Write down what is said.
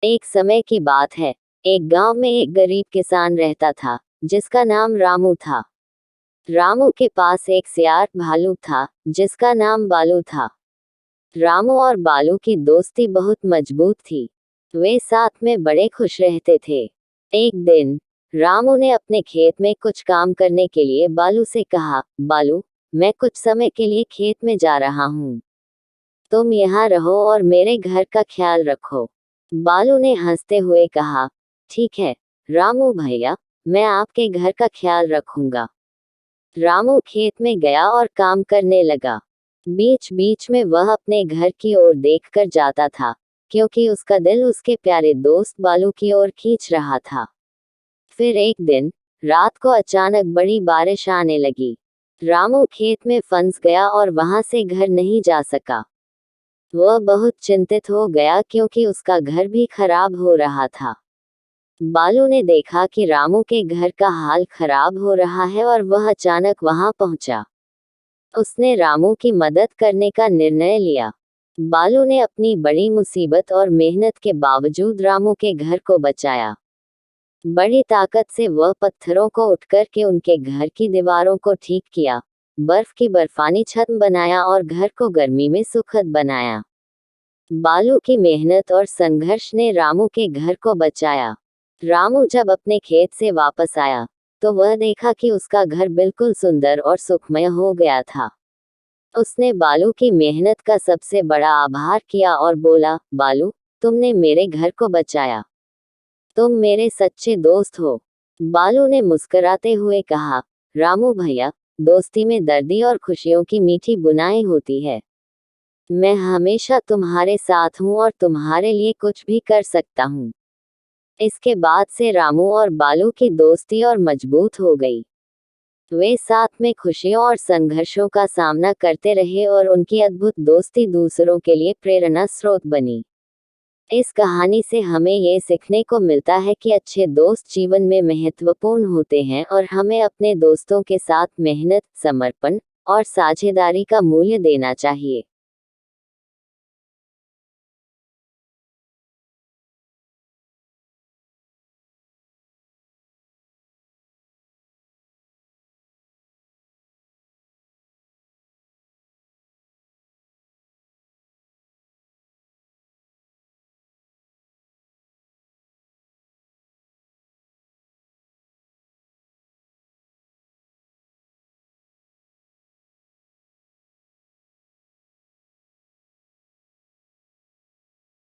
एक समय की बात है। एक गांव में एक गरीब किसान रहता था, जिसका नाम रामू था। रामू के पास एक सियार भालू था, जिसका नाम बालू था। रामू और बालू की दोस्ती बहुत मजबूत थी। वे साथ में बड़े खुश रहते थे। एक दिन रामू ने अपने खेत में कुछ काम करने के लिए बालू से कहा, बालू, मैं कुछ समय के लिए खेत में जा रहा हूँ। तुम यहाँ रहो और मेरे घर का ख्याल रखो। बालू ने हंसते हुए कहा, ठीक है रामू भैया, मैं आपके घर का ख्याल रखूंगा। रामू खेत में गया और काम करने लगा। बीच बीच में वह अपने घर की ओर देखकर जाता था, क्योंकि उसका दिल उसके प्यारे दोस्त बालू की ओर खींच रहा था। फिर एक दिन रात को अचानक बड़ी बारिश आने लगी। रामू खेत में फंस गया और वहां से घर नहीं जा सका। वह बहुत चिंतित हो गया, क्योंकि उसका घर भी खराब हो रहा था। बालू ने देखा कि रामू के घर का हाल खराब हो रहा है और वह अचानक वहां पहुंचा। उसने रामू की मदद करने का निर्णय लिया। बालू ने अपनी बड़ी मुसीबत और मेहनत के बावजूद रामू के घर को बचाया। बड़ी ताकत से वह पत्थरों को उठकर के उनके घर की दीवारों को ठीक किया, बर्फ की बर्फानी छत बनाया और घर को गर्मी में सुखद बनाया। बालू की मेहनत और संघर्ष ने रामू के घर को बचाया। रामू जब अपने खेत से वापस आया, तो वह देखा कि उसका घर बिल्कुल सुंदर और सुखमय हो गया था। उसने बालू की मेहनत का सबसे बड़ा आभार किया और बोला, बालू, तुमने मेरे घर को बचाया। तुम मेरे सच्चे दोस्त हो। बालू ने मुस्कुराते हुए कहा, रामू भैया, दोस्ती में दर्दी और खुशियों की मीठी बुनाई होती है। मैं हमेशा तुम्हारे साथ हूँ और तुम्हारे लिए कुछ भी कर सकता हूँ। इसके बाद से रामू और बालू की दोस्ती और मजबूत हो गई। वे साथ में खुशियों और संघर्षों का सामना करते रहे और उनकी अद्भुत दोस्ती दूसरों के लिए प्रेरणा स्रोत बनी। इस कहानी से हमें ये सीखने को मिलता है कि अच्छे दोस्त जीवन में महत्वपूर्ण होते हैं और हमें अपने दोस्तों के साथ मेहनत, समर्पण और साझेदारी का मूल्य देना चाहिए।